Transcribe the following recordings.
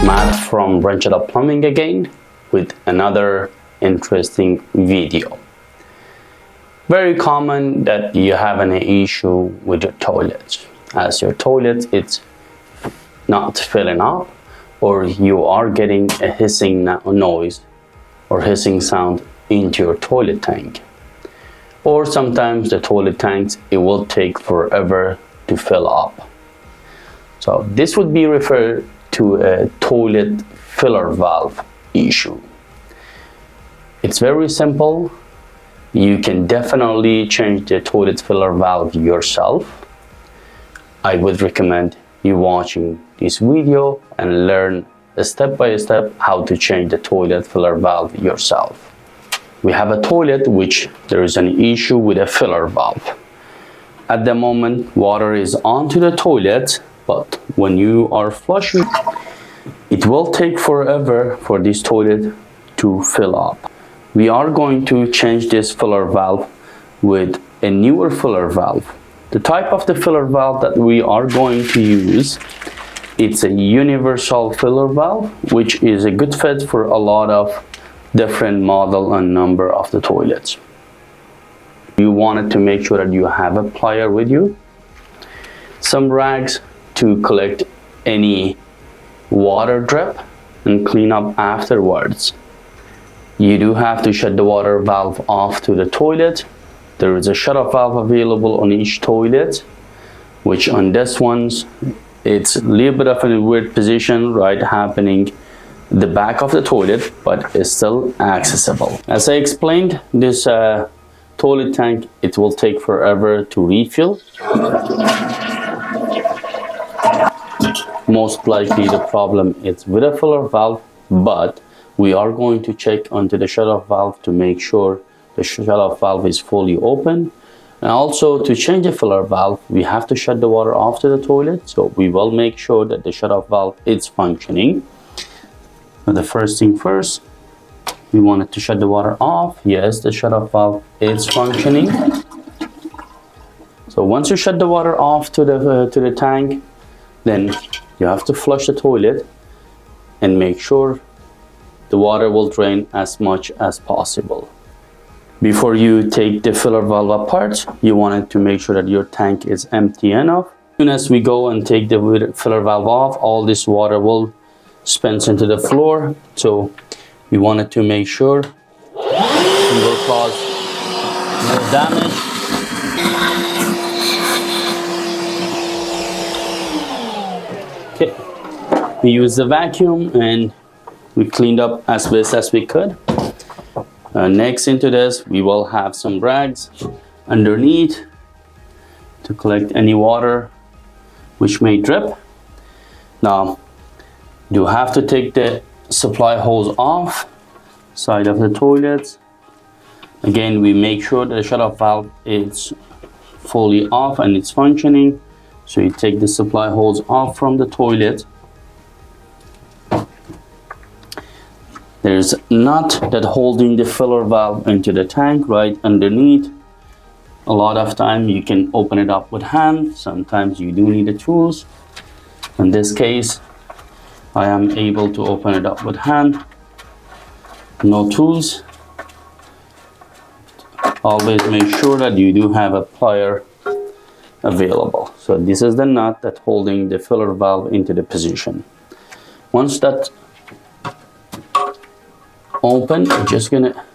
Matt from Branch Up Plumbing again with another interesting video. Very common that you have an issue with your toilet. As your toilet it's not filling up, or you are getting a hissing noise or hissing sound into your toilet tank. Or sometimes the toilet tanks, it will take forever to fill up. So this would be referred to a toilet filler valve issue. It's very simple. You can definitely change the toilet filler valve yourself. I would recommend you watching this video and learn step by step how to change the toilet filler valve yourself. We have a toilet which there is an issue with a filler valve. At the moment, water is onto the toilet, but when you are flushing, it will take forever for this toilet to fill up. We are going to change this filler valve with a newer filler valve. The type of the filler valve that we are going to use, it's a universal filler valve, which is a good fit for a lot of different model and number of the toilets. You wanted to make sure that you have a plier with you, some rags to collect any water drip and clean up afterwards. You do have to shut the water valve off to the toilet. There is a shut-off valve available on each toilet, which on this one's, it's a little bit of a weird position, right, happening the back of the toilet, but it's still accessible. As I explained, this toilet tank, it will take forever to refill. Most likely the problem is with a filler valve, but we are going to check onto the shut-off valve to make sure the shut-off valve is fully open. And also to change the filler valve, we have to shut the water off to the toilet. So we will make sure that the shut-off valve is functioning. But the first thing first, we wanted to shut the water off. Yes, the shut-off valve is functioning. So once you shut the water off to the tank, then you have to flush the toilet and make sure the water will drain as much as possible. Before you take the filler valve apart, you wanted to make sure that your tank is empty enough. As soon as we go and take the filler valve off, all this water will spins into the floor. So we wanted to make sure it will cause no damage. Okay, we used the vacuum and we cleaned up as best as we could. Next into this, we will have some rags underneath to collect any water which may drip. Now, you have to take the supply hose off side of the toilet. Again, we make sure the shut-off valve is fully off and it's functioning. So you take the supply hose off from the toilet. There's a nut that holding the filler valve into the tank right underneath. A lot of time you can open it up with hand. Sometimes you do need the tools. In this case, I am able to open it up with hand. No tools. Always make sure that you do have a plier available. So this is the nut that's holding the filler valve into the position. Once that open, we're just gonna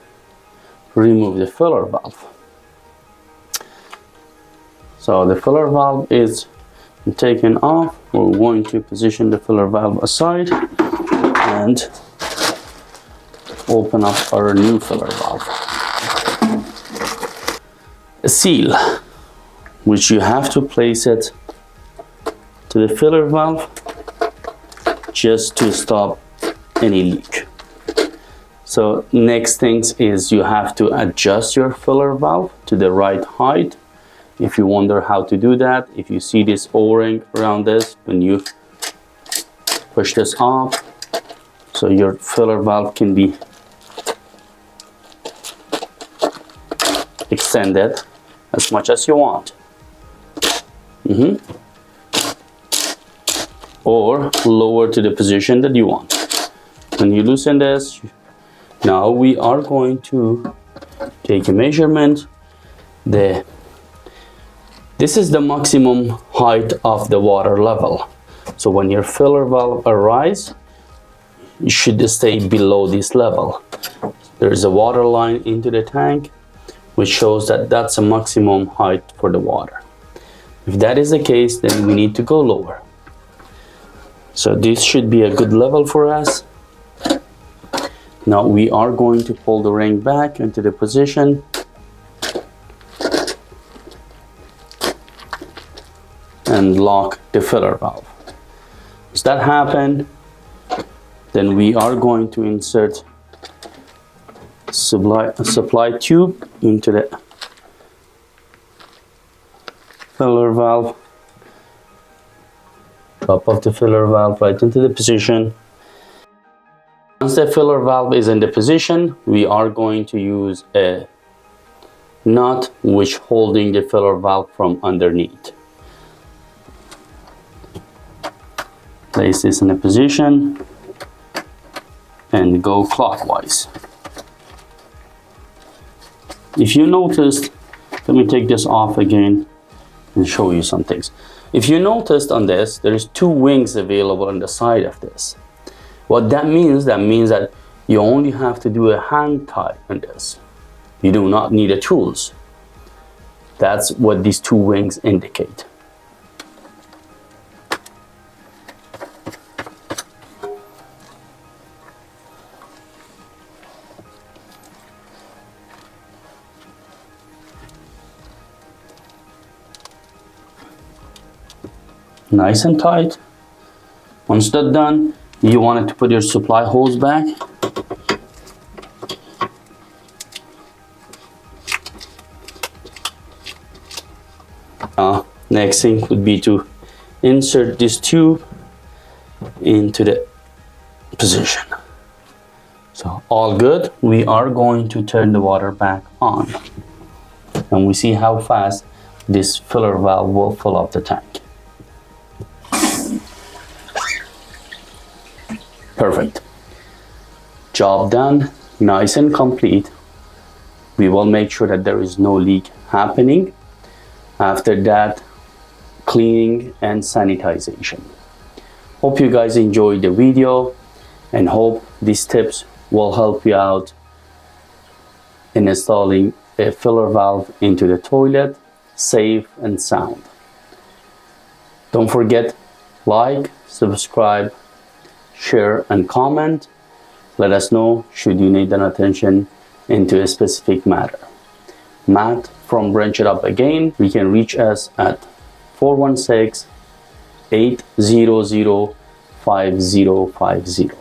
remove the filler valve. So the filler valve is taken off. We're going to position the filler valve aside and open up our new filler valve. A seal, which you have to place it to the filler valve just to stop any leak. So next things is you have to adjust your filler valve to the right height. If you wonder how to do that, if you see this O-ring around this, when you push this off, so your filler valve can be extended as much as you want. or lower to the position that you want. When you loosen this, now we are going to take a measurement. This is the maximum height of the water level. So when your filler valve arises, you should stay below this level. There is a water line into the tank, which shows that that's a maximum height for the water. If that is the case, then we need to go lower. So this should be a good level for us. Now we are going to pull the ring back into the position. And lock the filler valve. Once that happens, then we are going to insert supply tube into the filler valve. Top of the filler valve right into the position. Once the filler valve is in the position, we are going to use a nut which holding the filler valve from underneath. Place this in a position and go clockwise. If you noticed, let me take this off again and show you some things. If you noticed on this, there's two wings available on the side of this. What that means that you only have to do a hand tie on this. You do not need a tools. That's what these two wings indicate. Nice and tight. Once that's done, you want to put your supply hose back. Next thing would be to insert this tube into the position. So all good. We are going to turn the water back on, and we see how fast this filler valve will fill up the tank. Perfect. Job done, nice and complete. We will make sure that there is no leak happening. After that, cleaning and sanitization. Hope you guys enjoyed the video and hope these tips will help you out in installing a filler valve into the toilet, safe and sound. Don't forget, like, subscribe, share and comment. Let us know should you need an attention into a specific matter. Matt from Branch It Up Again. You can reach us at 416-800-5050.